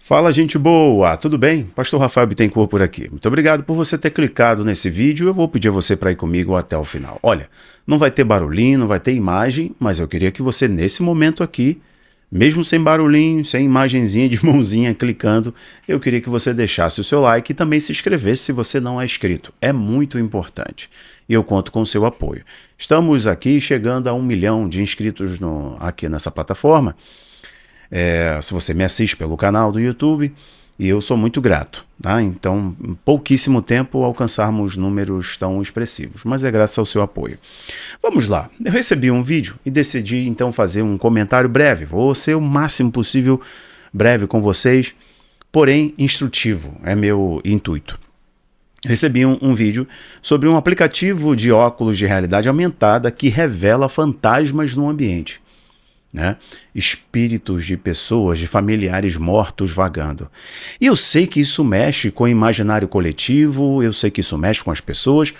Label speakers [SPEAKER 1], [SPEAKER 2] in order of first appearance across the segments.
[SPEAKER 1] Fala, gente boa, tudo bem? Pastor Rafael Bittencourt por aqui. Muito obrigado por você ter clicado nesse vídeo. Eu vou pedir a você para ir comigo até o final. Olha, não vai ter barulhinho, não vai ter imagem, mas eu queria que você, nesse momento aqui, mesmo sem barulhinho, sem imagenzinha de mãozinha clicando, eu queria que você deixasse o seu like e também se inscrevesse se você não é inscrito. É muito importante. E eu conto com o seu apoio. Estamos aqui chegando a 1 milhão de inscritos aqui nessa plataforma. Se você me assiste pelo canal do YouTube, e eu sou muito grato, tá? Então, em pouquíssimo tempo alcançarmos números tão expressivos, mas é graças ao seu apoio. Vamos lá, eu recebi um vídeo e decidi então fazer um comentário breve, vou ser o máximo possível breve com vocês, porém instrutivo, é meu intuito. Recebi um vídeo sobre um aplicativo de óculos de realidade aumentada que revela fantasmas no ambiente. Espíritos de pessoas, de familiares mortos vagando. E eu sei que isso mexe com o imaginário coletivo, eu sei que isso mexe com as pessoas,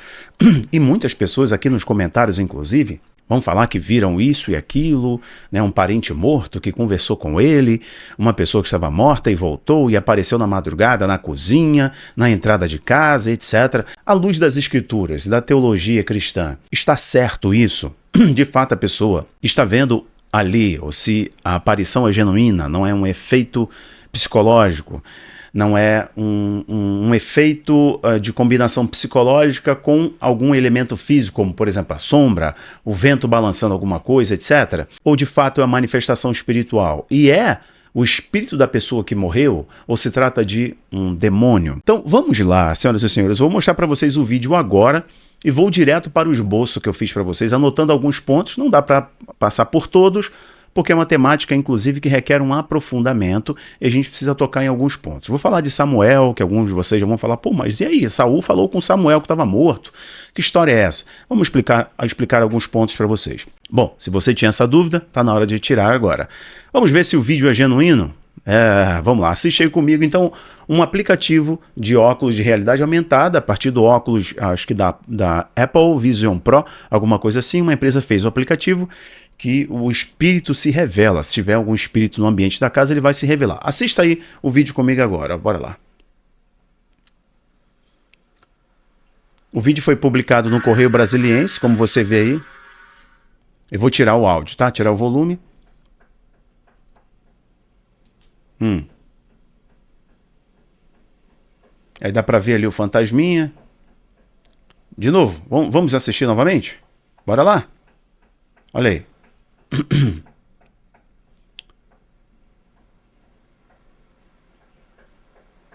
[SPEAKER 1] e muitas pessoas aqui nos comentários, inclusive, vão falar que viram isso e aquilo, um parente morto que conversou com ele, uma pessoa que estava morta e voltou e apareceu na madrugada na cozinha, na entrada de casa, etc. À luz das escrituras, da teologia cristã, está certo isso? De fato a pessoa está vendo ali, ou se a aparição é genuína, não é um efeito psicológico, não é um efeito de combinação psicológica com algum elemento físico, como por exemplo a sombra, o vento balançando alguma coisa, etc. Ou de fato é uma manifestação espiritual e é o espírito da pessoa que morreu, ou se trata de um demônio? Então vamos lá, senhoras e senhores, eu vou mostrar para vocês o vídeo agora e vou direto para o esboço que eu fiz para vocês, anotando alguns pontos. Não dá para passar por todos, porque é uma temática, inclusive, que requer um aprofundamento e a gente precisa tocar em alguns pontos. Vou falar de Samuel, que alguns de vocês já vão falar, pô, mas e aí? Saul falou com Samuel que estava morto. Que história é essa? Vamos explicar alguns pontos para vocês. Bom, se você tinha essa dúvida, está na hora de tirar agora. Vamos ver se o vídeo é genuíno? Vamos lá, assiste aí comigo então um aplicativo de óculos de realidade aumentada a partir do óculos, acho que da Apple Vision Pro, alguma coisa assim. Uma empresa fez o aplicativo que o espírito se revela. Se tiver algum espírito no ambiente da casa, ele vai se revelar. Assista aí o vídeo comigo agora, bora lá. O vídeo foi publicado no Correio Brasiliense, como você vê aí. Eu vou tirar o áudio, tá? Tirar o volume. Aí dá pra ver ali o fantasminha. De novo, vamos assistir novamente? Bora lá? Olha aí.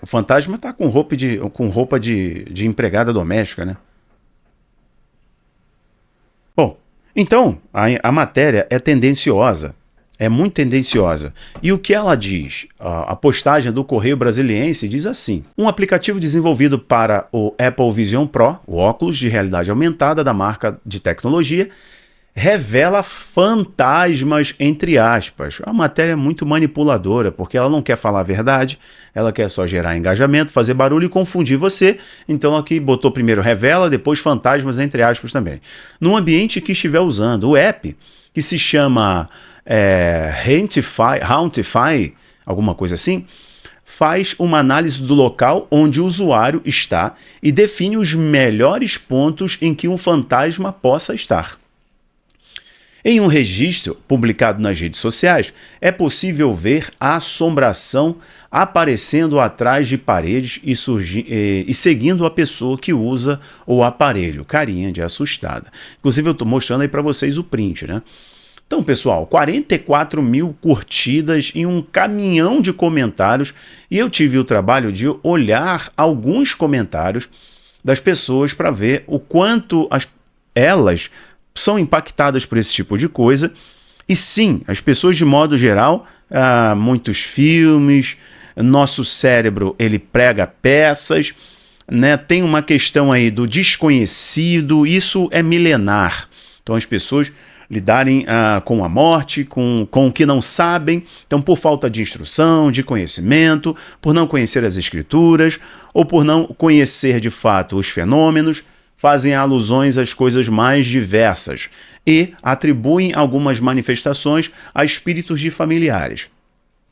[SPEAKER 1] O fantasma tá com roupa de empregada doméstica, né? Bom, então a matéria é tendenciosa. É muito tendenciosa. E o que ela diz? A postagem do Correio Brasiliense diz assim: um aplicativo desenvolvido para o Apple Vision Pro, o óculos de realidade aumentada da marca de tecnologia, revela fantasmas, entre aspas. A matéria é muito manipuladora, porque ela não quer falar a verdade, ela quer só gerar engajamento, fazer barulho e confundir você. Então aqui botou primeiro revela, depois fantasmas, entre aspas também. No ambiente que estiver usando, o app, que se chama Hauntify, alguma coisa assim, faz uma análise do local onde o usuário está e define os melhores pontos em que um fantasma possa estar. Em um registro publicado nas redes sociais, é possível ver a assombração aparecendo atrás de paredes e seguindo a pessoa que usa o aparelho. Carinha de assustada. Inclusive eu estou mostrando aí para vocês o print, né? Então, pessoal, 44 mil curtidas e um caminhão de comentários, e eu tive o trabalho de olhar alguns comentários das pessoas para ver o quanto elas são impactadas por esse tipo de coisa. E sim, as pessoas de modo geral, muitos filmes, nosso cérebro ele prega peças, né? Tem uma questão aí do desconhecido, isso é milenar. Então as pessoas lidarem com a morte, com o que não sabem, então por falta de instrução, de conhecimento, por não conhecer as escrituras, ou por não conhecer de fato os fenômenos, fazem alusões às coisas mais diversas e atribuem algumas manifestações a espíritos de familiares.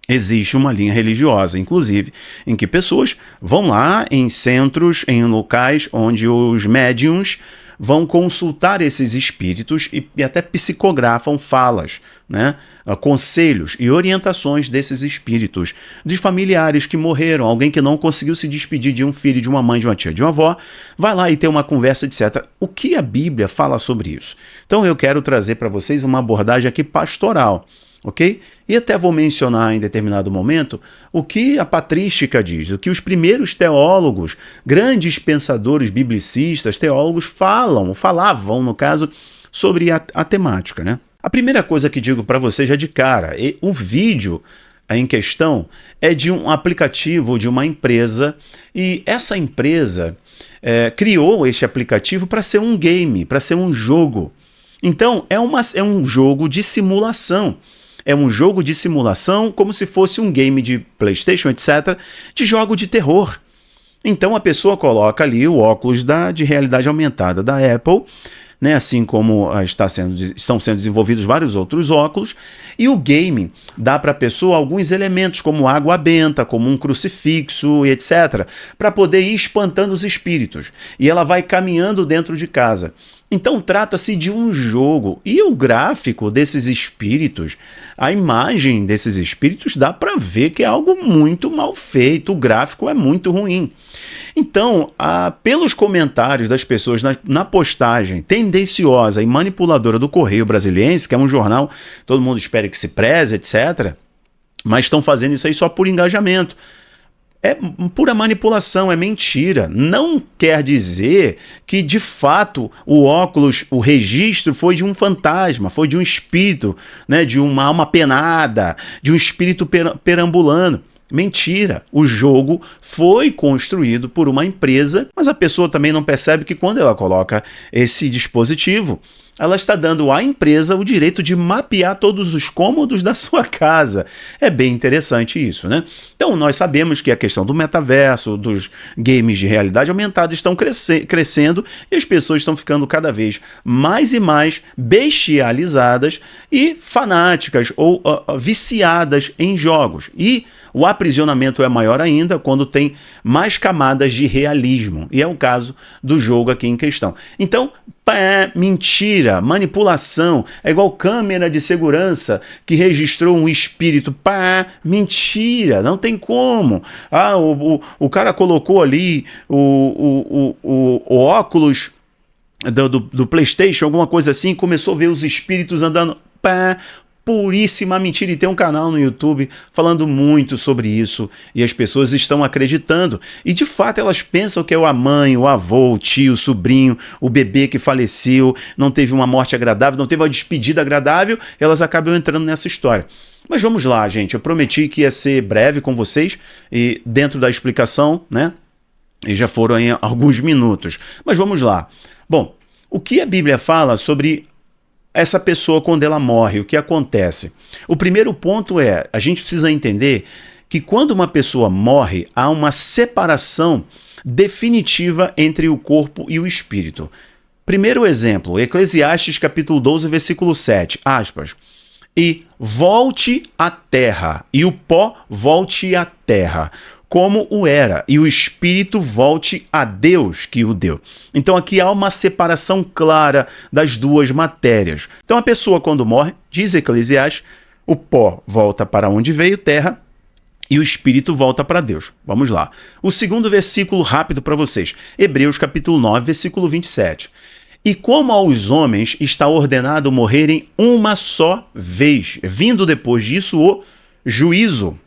[SPEAKER 1] existe uma linha religiosa, inclusive, em que pessoas vão lá em centros, em locais onde os médiuns vão consultar esses espíritos e até psicografam falas, né? Conselhos e orientações desses espíritos, de familiares que morreram, alguém que não conseguiu se despedir de um filho, de uma mãe, de uma tia, de uma avó, vai lá e tem uma conversa, etc. O que a Bíblia fala sobre isso? Então eu quero trazer para vocês uma abordagem aqui pastoral, ok? E até vou mencionar em determinado momento o que a patrística diz, o que os primeiros teólogos, grandes pensadores biblicistas, teólogos falavam, no caso, sobre a temática, né? A primeira coisa que digo para vocês já de cara, o vídeo em questão é de um aplicativo de uma empresa, e essa empresa criou este aplicativo para ser um game, para ser um jogo. Então é um jogo de simulação. É um jogo de simulação como se fosse um game de PlayStation, etc., de jogo de terror. Então a pessoa coloca ali o óculos de realidade aumentada da Apple, né, assim como estão sendo desenvolvidos vários outros óculos, e o game dá para a pessoa alguns elementos, como água benta, como um crucifixo, etc., para poder ir espantando os espíritos. E ela vai caminhando dentro de casa. Então trata-se de um jogo, e o gráfico desses espíritos, a imagem desses espíritos, dá para ver que é algo muito mal feito, o gráfico é muito ruim. Então, pelos comentários das pessoas na postagem tendenciosa e manipuladora do Correio Brasiliense, que é um jornal, todo mundo espera que se preze, etc., mas estão fazendo isso aí só por engajamento. É pura manipulação, é mentira. Não quer dizer que, de fato, o óculos, o registro foi de um fantasma, foi de um espírito, né, de uma alma penada, de um espírito perambulando. Mentira. O jogo foi construído por uma empresa, mas a pessoa também não percebe que quando ela coloca esse dispositivo, ela está dando à empresa o direito de mapear todos os cômodos da sua casa. É bem interessante isso, né? Então, nós sabemos que a questão do metaverso, dos games de realidade aumentada estão crescendo, e as pessoas estão ficando cada vez mais e mais bestializadas e fanáticas ou viciadas em jogos. E o aprisionamento é maior ainda quando tem mais camadas de realismo. E é o caso do jogo aqui em questão. Então, mentira, manipulação, é igual câmera de segurança que registrou um espírito. Mentira, não tem como. O cara colocou ali o óculos do PlayStation, alguma coisa assim, começou a ver os espíritos andando. Puríssima mentira, e tem um canal no YouTube falando muito sobre isso, e as pessoas estão acreditando, e de fato elas pensam que é a mãe, o avô, o tio, o sobrinho, o bebê que faleceu, não teve uma morte agradável, não teve uma despedida agradável, elas acabam entrando nessa história. Mas vamos lá, gente, eu prometi que ia ser breve com vocês, e dentro da explicação, né, e já foram aí alguns minutos, mas vamos lá. Bom, o que a Bíblia fala sobre essa pessoa quando ela morre, o que acontece? O primeiro ponto é, a gente precisa entender que quando uma pessoa morre, há uma separação definitiva entre o corpo e o espírito. Primeiro exemplo, Eclesiastes capítulo 12, versículo 7, aspas, e volte à terra, e o pó volte à terra, como o era, e o espírito volte a Deus que o deu. Então aqui há uma separação clara das duas matérias. Então a pessoa quando morre, diz Eclesiastes, o pó volta para onde veio, terra, e o espírito volta para Deus. Vamos lá. O segundo versículo rápido para vocês. Hebreus capítulo 9, versículo 27. E como aos homens está ordenado morrerem uma só vez, vindo depois disso o juízo.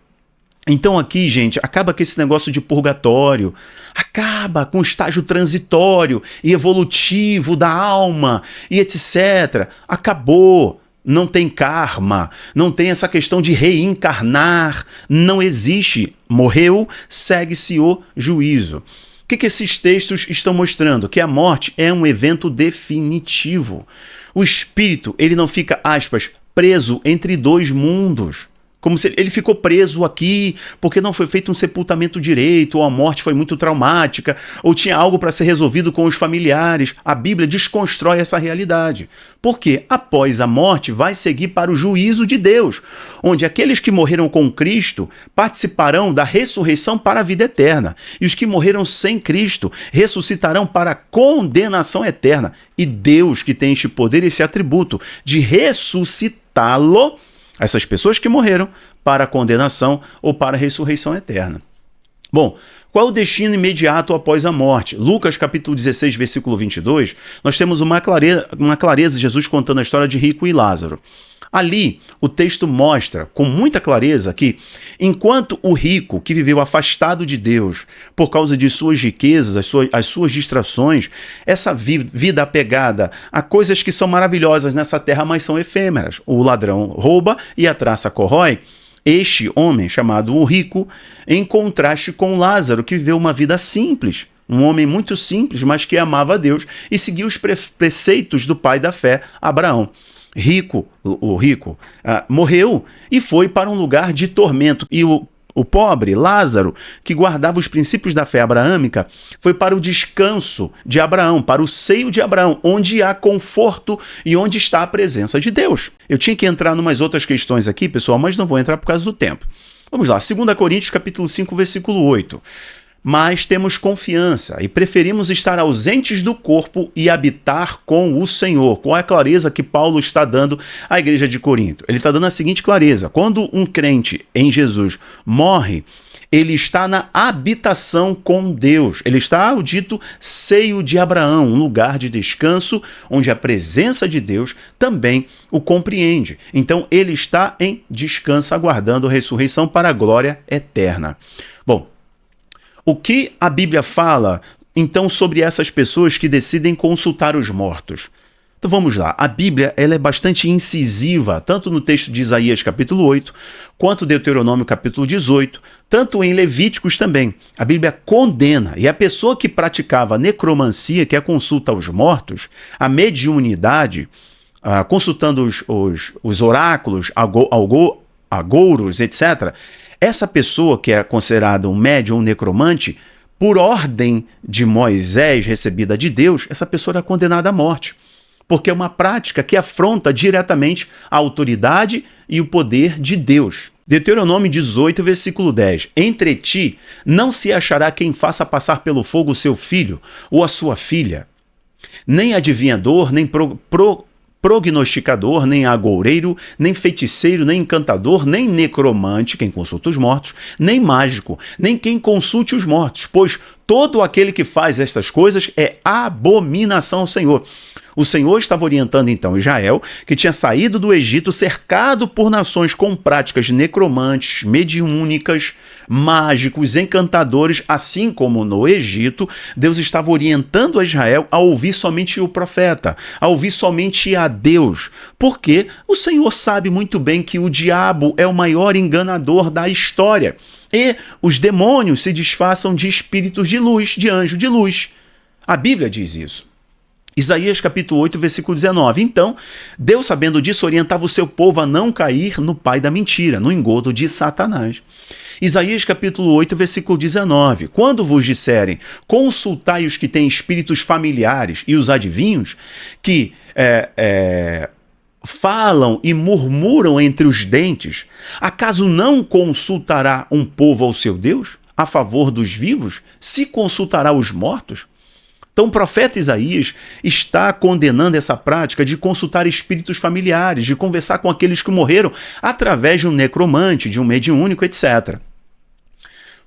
[SPEAKER 1] Então aqui, gente, acaba com esse negócio de purgatório, acaba com o estágio transitório e evolutivo da alma e etc. Acabou, não tem karma, não tem essa questão de reencarnar, não existe. Morreu, segue-se o juízo. O que esses textos estão mostrando? Que a morte é um evento definitivo. O espírito, ele não fica, aspas, preso entre dois mundos, Como se ele ficou preso aqui porque não foi feito um sepultamento direito, ou a morte foi muito traumática, ou tinha algo para ser resolvido com os familiares. A Bíblia desconstrói essa realidade. Porque após a morte vai seguir para o juízo de Deus, onde aqueles que morreram com Cristo participarão da ressurreição para a vida eterna, e os que morreram sem Cristo ressuscitarão para a condenação eterna. E Deus, que tem este poder e esse atributo de ressuscitá-lo, essas pessoas que morreram, para a condenação ou para a ressurreição eterna. Bom, qual é o destino imediato após a morte? Lucas capítulo 16, versículo 22, nós temos uma clareza de Jesus contando a história de Rico e Lázaro. Ali, o texto mostra com muita clareza que, enquanto o rico, que viveu afastado de Deus por causa de suas riquezas, as suas distrações, essa vida apegada a coisas que são maravilhosas nessa terra, mas são efêmeras. O ladrão rouba e a traça corrói. Este homem, chamado o rico, em contraste com Lázaro, que viveu uma vida simples. Um homem muito simples, mas que amava a Deus e seguia os preceitos do pai da fé, Abraão. O rico morreu e foi para um lugar de tormento. E o pobre, Lázaro, que guardava os princípios da fé abraâmica, foi para o descanso de Abraão, para o seio de Abraão, onde há conforto e onde está a presença de Deus. Eu tinha que entrar em umas outras questões aqui, pessoal, mas não vou entrar por causa do tempo. Vamos lá, 2 Coríntios capítulo 5, versículo 8. Mas temos confiança e preferimos estar ausentes do corpo e habitar com o Senhor. Qual é a clareza que Paulo está dando à igreja de Corinto? Ele está dando a seguinte clareza: quando um crente em Jesus morre, ele está na habitação com Deus. Ele está, o dito, seio de Abraão, um lugar de descanso onde a presença de Deus também o compreende. Então ele está em descanso, aguardando a ressurreição para a glória eterna. Bom, o que a Bíblia fala, então, sobre essas pessoas que decidem consultar os mortos? Então vamos lá, a Bíblia ela é bastante incisiva, tanto no texto de Isaías capítulo 8, quanto Deuteronômio capítulo 18, tanto em Levíticos também. A Bíblia condena, e a pessoa que praticava necromancia, que é a consulta aos mortos, a mediunidade, consultando os oráculos, agouros, etc., essa pessoa que é considerada um médium, um necromante, por ordem de Moisés, recebida de Deus, essa pessoa era condenada à morte. Porque é uma prática que afronta diretamente a autoridade e o poder de Deus. Deuteronômio 18, versículo 10. Entre ti não se achará quem faça passar pelo fogo o seu filho ou a sua filha, nem adivinhador, nem prognosticador, nem agoureiro, nem feiticeiro, nem encantador, nem necromante, quem consulta os mortos, nem mágico, nem quem consulte os mortos, pois todo aquele que faz estas coisas é abominação ao Senhor. O Senhor estava orientando então Israel, que tinha saído do Egito cercado por nações com práticas necromantes, mediúnicas, mágicos, encantadores, assim como no Egito, Deus estava orientando a Israel a ouvir somente o profeta, a ouvir somente a Deus, porque o Senhor sabe muito bem que o diabo é o maior enganador da história e os demônios se disfarçam de espíritos de luz, de anjo de luz. A Bíblia diz isso. Isaías capítulo 8, versículo 19. Então, Deus, sabendo disso, orientava o seu povo a não cair no pai da mentira, no engodo de Satanás. Isaías capítulo 8, versículo 19. Quando vos disserem, consultai os que têm espíritos familiares e os adivinhos, que falam e murmuram entre os dentes, acaso não consultará um povo ao seu Deus a favor dos vivos? Se consultará os mortos? Então o profeta Isaías está condenando essa prática de consultar espíritos familiares, de conversar com aqueles que morreram através de um necromante, de um mediúnico, etc.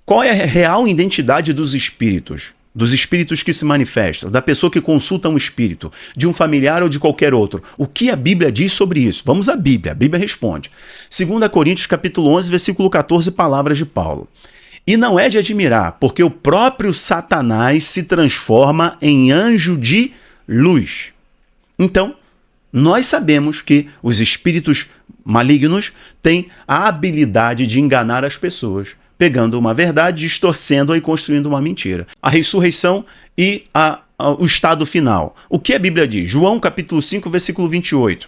[SPEAKER 1] Qual é a real identidade dos espíritos? Dos espíritos que se manifestam, da pessoa que consulta um espírito, de um familiar ou de qualquer outro. O que a Bíblia diz sobre isso? Vamos à Bíblia, a Bíblia responde. 2 Coríntios capítulo 11, versículo 14, palavras de Paulo. E não é de admirar, porque o próprio Satanás se transforma em anjo de luz. Então, nós sabemos que os espíritos malignos têm a habilidade de enganar as pessoas, pegando uma verdade, distorcendo-a e construindo uma mentira. A ressurreição e o estado final. O que a Bíblia diz? João capítulo 5, versículo 28.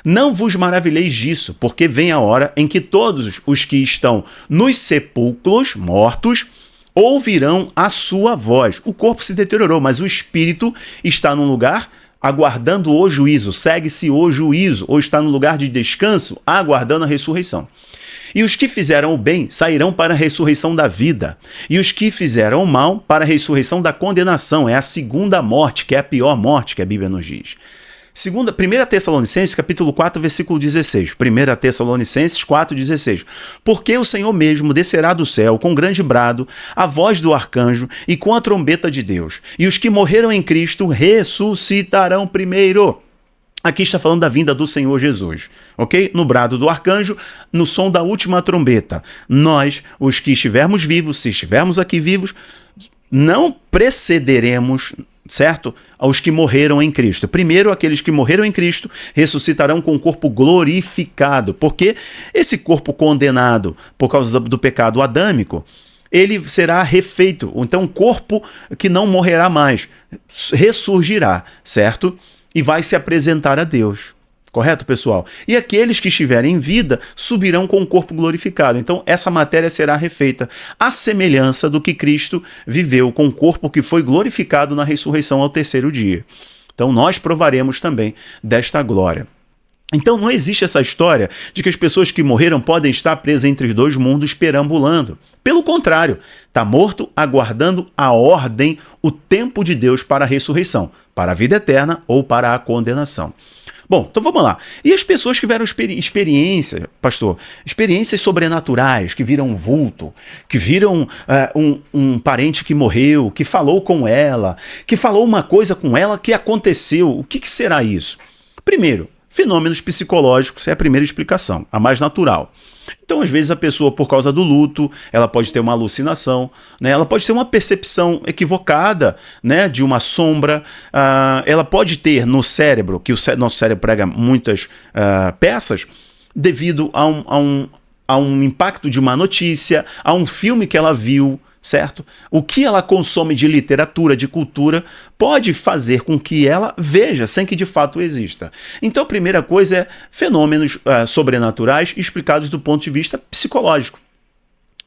[SPEAKER 1] Não vos maravilheis disso, porque vem a hora em que todos os que estão nos sepulcros, mortos, ouvirão a sua voz. O corpo se deteriorou, mas o espírito está num lugar aguardando o juízo, segue-se o juízo, ou está no lugar de descanso, aguardando a ressurreição. E os que fizeram o bem sairão para a ressurreição da vida, e os que fizeram o mal para a ressurreição da condenação. É a segunda morte, que é a pior morte que a Bíblia nos diz. 1 Tessalonicenses, capítulo 4, versículo 16. 1 Tessalonicenses 4, 16. Porque o Senhor mesmo descerá do céu com grande brado, a voz do arcanjo e com a trombeta de Deus. E os que morreram em Cristo ressuscitarão primeiro. Aqui está falando da vinda do Senhor Jesus, ok? No brado do arcanjo, no som da última trombeta. Nós, os que estivermos vivos, se estivermos aqui vivos, não precederemos, certo? Aos que morreram em Cristo. Primeiro, aqueles que morreram em Cristo ressuscitarão com o corpo glorificado, porque esse corpo condenado por causa do pecado adâmico, ele será refeito. Então, um corpo que não morrerá mais, ressurgirá, certo? E vai se apresentar a Deus. Correto, pessoal? E aqueles que estiverem em vida subirão com o corpo glorificado. Então, essa matéria será refeita à semelhança do que Cristo viveu com o corpo que foi glorificado na ressurreição ao terceiro dia. Então, nós provaremos também desta glória. Então, não existe essa história de que as pessoas que morreram podem estar presas entre os dois mundos perambulando. Pelo contrário, está morto aguardando a ordem, o tempo de Deus para a ressurreição, para a vida eterna ou para a condenação. Bom, então vamos lá. E as pessoas que tiveram experiência, pastor, experiências sobrenaturais, que viram um vulto, que viram um parente que morreu, que falou com ela, que falou uma coisa com ela que aconteceu. O que será isso? Primeiro, fenômenos psicológicos é a primeira explicação, a mais natural. Então, às vezes, a pessoa, por causa do luto, ela pode ter uma alucinação, né? Ela pode ter uma percepção equivocada, né? De uma sombra. Ela pode ter no cérebro, que nosso cérebro prega muitas peças, devido a um impacto de uma notícia, a um filme que ela viu, certo? O que ela consome de literatura, de cultura, pode fazer com que ela veja, sem que de fato exista. Então, a primeira coisa é fenômenos sobrenaturais explicados do ponto de vista psicológico,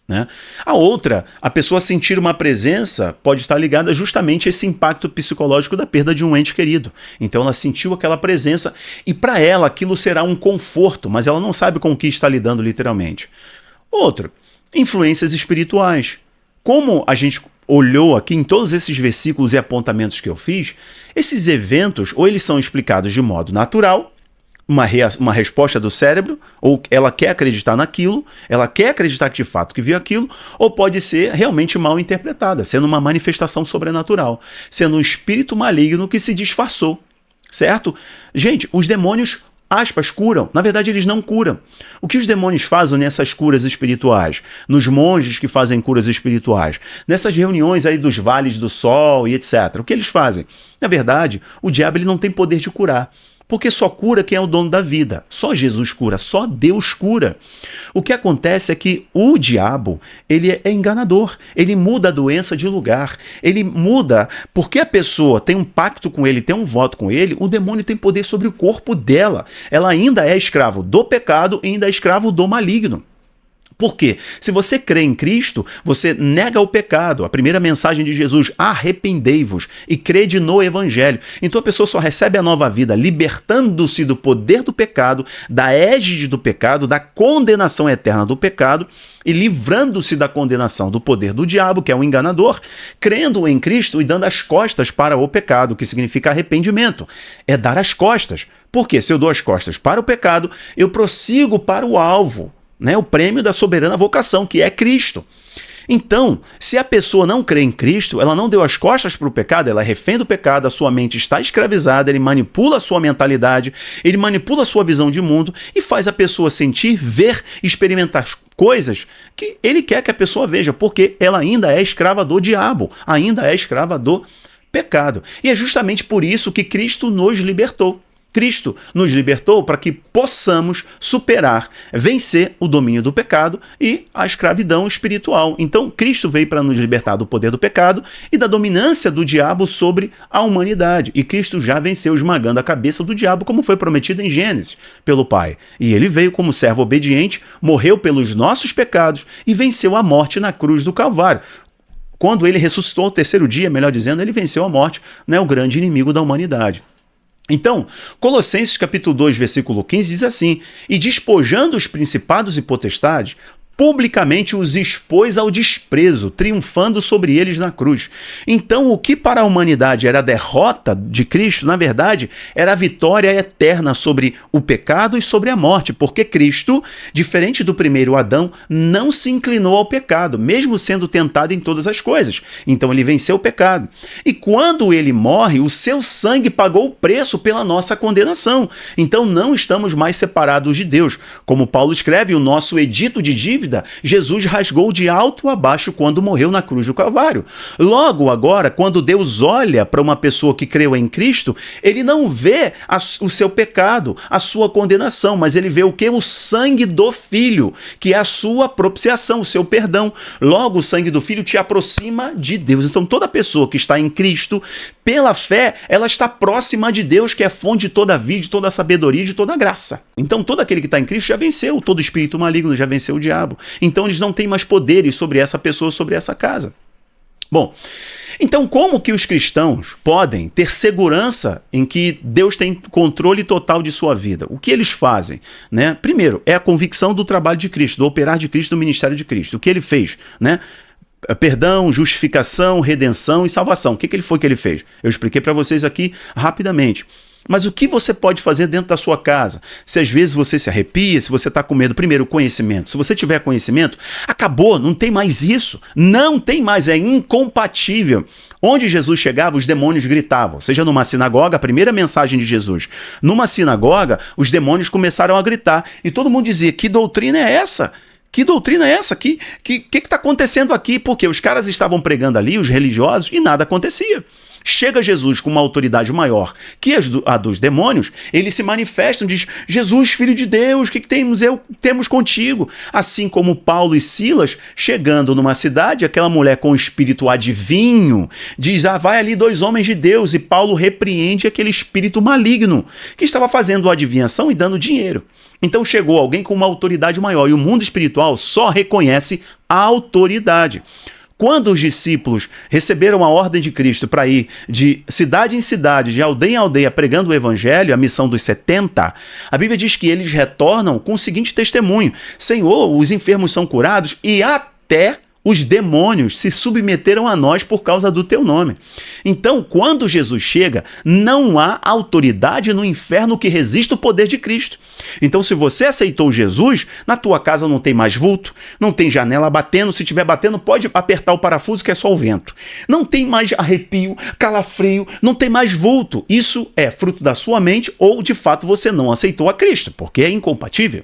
[SPEAKER 1] né? A outra, a pessoa sentir uma presença pode estar ligada justamente a esse impacto psicológico da perda de um ente querido. Então ela sentiu aquela presença e para ela aquilo será um conforto, mas ela não sabe com o que está lidando literalmente. Outro, influências espirituais. Como a gente olhou aqui em todos esses versículos e apontamentos que eu fiz, esses eventos ou eles são explicados de modo natural, uma resposta do cérebro, ou ela quer acreditar naquilo, ela quer acreditar que de fato que viu aquilo, ou pode ser realmente mal interpretada, sendo uma manifestação sobrenatural, sendo um espírito maligno que se disfarçou, certo? Gente, os demônios, aspas, curam. Na verdade, eles não curam. O que os demônios fazem nessas curas espirituais? Nos monges que fazem curas espirituais? Nessas reuniões aí dos vales do sol e etc. O que eles fazem? Na verdade, o diabo ele não tem poder de curar. Porque só cura quem é o dono da vida. Só Jesus cura, só Deus cura. O que acontece é que o diabo, ele é enganador. Ele muda a doença de lugar. Ele muda, porque a pessoa tem um pacto com ele, tem um voto com ele, o demônio tem poder sobre o corpo dela. Ela ainda é escravo do pecado e ainda é escravo do maligno. Por quê? Se você crê em Cristo, você nega o pecado. A primeira mensagem de Jesus, arrependei-vos e crede no Evangelho. Então a pessoa só recebe a nova vida libertando-se do poder do pecado, da égide do pecado, da condenação eterna do pecado e livrando-se da condenação do poder do diabo, que é o enganador, crendo em Cristo e dando as costas para o pecado, que significa arrependimento. É dar as costas. Porque se eu dou as costas para o pecado, eu prossigo para o alvo, né, o prêmio da soberana vocação, que é Cristo. Então, se a pessoa não crê em Cristo, ela não deu as costas para o pecado, ela é refém do pecado, a sua mente está escravizada, ele manipula a sua mentalidade, ele manipula a sua visão de mundo e faz a pessoa sentir, ver, experimentar coisas que ele quer que a pessoa veja, porque ela ainda é escrava do diabo, ainda é escrava do pecado. E é justamente por isso que Cristo nos libertou. Cristo nos libertou para que possamos superar, vencer o domínio do pecado e a escravidão espiritual. Então, Cristo veio para nos libertar do poder do pecado e da dominância do diabo sobre a humanidade. E Cristo já venceu esmagando a cabeça do diabo, como foi prometido em Gênesis pelo Pai. E ele veio como servo obediente, morreu pelos nossos pecados e venceu a morte na cruz do Calvário. Quando ele ressuscitou ao terceiro dia, melhor dizendo, ele venceu a morte, né, o grande inimigo da humanidade. Então, Colossenses capítulo 2, versículo 15 diz assim: e despojando os principados e potestades, publicamente os expôs ao desprezo, triunfando sobre eles na cruz. Então, o que para a humanidade era a derrota de Cristo, na verdade, era a vitória eterna sobre o pecado e sobre a morte, porque Cristo, diferente do primeiro Adão, não se inclinou ao pecado, mesmo sendo tentado em todas as coisas. Então, ele venceu o pecado. E quando ele morre, o seu sangue pagou o preço pela nossa condenação. Então, não estamos mais separados de Deus. Como Paulo escreve, o nosso edito de dívida Jesus rasgou de alto a baixo quando morreu na cruz do Calvário. Logo agora, quando Deus olha para uma pessoa que creu em Cristo, ele não vê o seu pecado, a sua condenação, mas ele vê o que? O sangue do Filho, que é a sua propiciação, o seu perdão. Logo, o sangue do Filho te aproxima de Deus. Então, toda pessoa que está em Cristo, pela fé, ela está próxima de Deus, que é fonte de toda a vida, de toda a sabedoria, de toda a graça. Então, todo aquele que está em Cristo já venceu, todo espírito maligno já venceu o diabo. Então eles não têm mais poderes sobre essa pessoa, sobre essa casa. Bom, então como que os cristãos podem ter segurança em que Deus tem controle total de sua vida? O que eles fazem? Né? Primeiro, é a convicção do trabalho de Cristo, do operar de Cristo, do ministério de Cristo. O que ele fez? Né? Perdão, justificação, redenção e salvação. O que foi que ele fez? Eu expliquei para vocês aqui rapidamente. Mas o que você pode fazer dentro da sua casa? Se às vezes você se arrepia, se você está com medo, primeiro, conhecimento. Se você tiver conhecimento, acabou, não tem mais isso. Não tem mais, é incompatível. Onde Jesus chegava, os demônios gritavam. Seja numa sinagoga, a primeira mensagem de Jesus. Numa sinagoga, os demônios começaram a gritar. E todo mundo dizia, que doutrina é essa? Que doutrina é essa? Que está acontecendo aqui? Porque os caras estavam pregando ali, os religiosos, e nada acontecia. Chega Jesus com uma autoridade maior que a dos demônios, eles se manifestam, diz, Jesus, filho de Deus, o que temos contigo? Assim como Paulo e Silas, chegando numa cidade, aquela mulher com espírito adivinho, diz, vai ali 2 homens de Deus, e Paulo repreende aquele espírito maligno, que estava fazendo adivinhação e dando dinheiro. Então chegou alguém com uma autoridade maior, e o mundo espiritual só reconhece a autoridade. Quando os discípulos receberam a ordem de Cristo para ir de cidade em cidade, de aldeia em aldeia, pregando o evangelho, a missão dos 70, a Bíblia diz que eles retornam com o seguinte testemunho: Senhor, os enfermos são curados e até os demônios se submeteram a nós por causa do teu nome. Então, quando Jesus chega, não há autoridade no inferno que resista o poder de Cristo. Então, se você aceitou Jesus, na tua casa não tem mais vulto, não tem janela batendo, se estiver batendo, pode apertar o parafuso que é só o vento. Não tem mais arrepio, calafrio, não tem mais vulto. Isso é fruto da sua mente ou, de fato, você não aceitou a Cristo, porque é incompatível.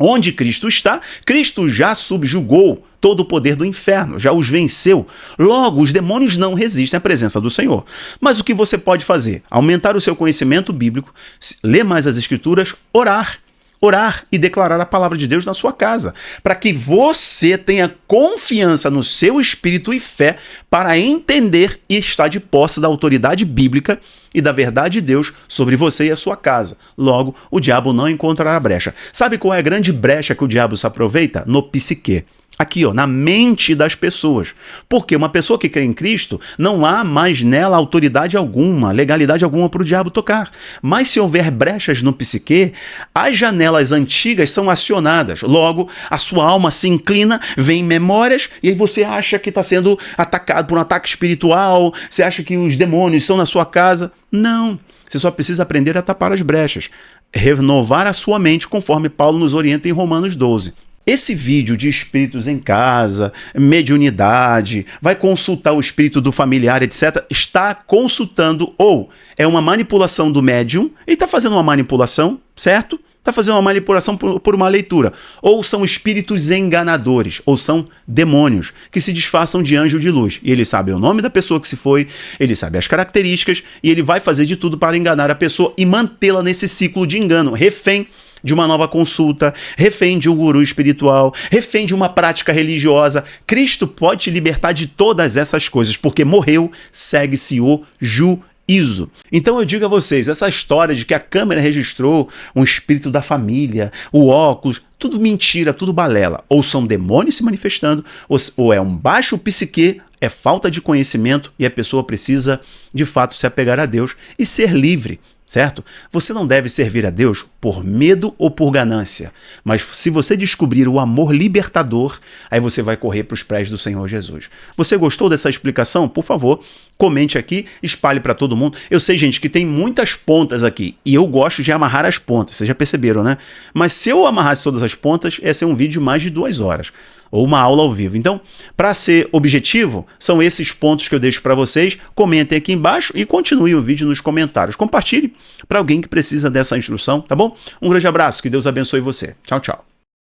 [SPEAKER 1] Onde Cristo está, Cristo já subjugou todo o poder do inferno, já os venceu. Logo, os demônios não resistem à presença do Senhor. Mas o que você pode fazer? Aumentar o seu conhecimento bíblico, ler mais as Escrituras, orar e declarar a palavra de Deus na sua casa, para que você tenha confiança no seu espírito e fé para entender e estar de posse da autoridade bíblica e da verdade de Deus sobre você e a sua casa. Logo, o diabo não encontrará brecha. Sabe qual é a grande brecha que o diabo se aproveita? No psique. Aqui, na mente das pessoas. Porque uma pessoa que crê em Cristo, não há mais nela autoridade alguma, legalidade alguma para o diabo tocar. Mas se houver brechas no psique, as janelas antigas são acionadas. Logo, a sua alma se inclina, vem memórias, e aí você acha que está sendo atacado por um ataque espiritual, você acha que os demônios estão na sua casa. Não. Você só precisa aprender a tapar as brechas. Renovar a sua mente, conforme Paulo nos orienta em Romanos 12. Esse vídeo de espíritos em casa, mediunidade, vai consultar o espírito do familiar, etc., está consultando ou é uma manipulação do médium, ele está fazendo uma manipulação, certo? Está fazendo uma manipulação por uma leitura. Ou são espíritos enganadores, ou são demônios que se disfarçam de anjo de luz. E ele sabe o nome da pessoa que se foi, ele sabe as características e ele vai fazer de tudo para enganar a pessoa e mantê-la nesse ciclo de engano, refém de uma nova consulta, refém de um guru espiritual, refém de uma prática religiosa. Cristo pode te libertar de todas essas coisas, porque morreu, segue-se o juízo. Então eu digo a vocês, essa história de que a câmera registrou um espírito da família, o óculos, tudo mentira, tudo balela. Ou são demônios se manifestando, ou é um baixo psique, é falta de conhecimento e a pessoa precisa de fato se apegar a Deus e ser livre. Certo? Você não deve servir a Deus por medo ou por ganância, mas se você descobrir o amor libertador, aí você vai correr para os pés do Senhor Jesus. Você gostou dessa explicação? Por favor, comente aqui, espalhe para todo mundo. Eu sei, gente, que tem muitas pontas aqui e eu gosto de amarrar as pontas, vocês já perceberam, né? Mas se eu amarrasse todas as pontas, ia ser um vídeo de mais de 2 horas. Ou uma aula ao vivo. Então, para ser objetivo, são esses pontos que eu deixo para vocês. Comentem aqui embaixo e continuem o vídeo nos comentários. Compartilhe para alguém que precisa dessa instrução, tá bom? Um grande abraço, que Deus abençoe você. Tchau, tchau.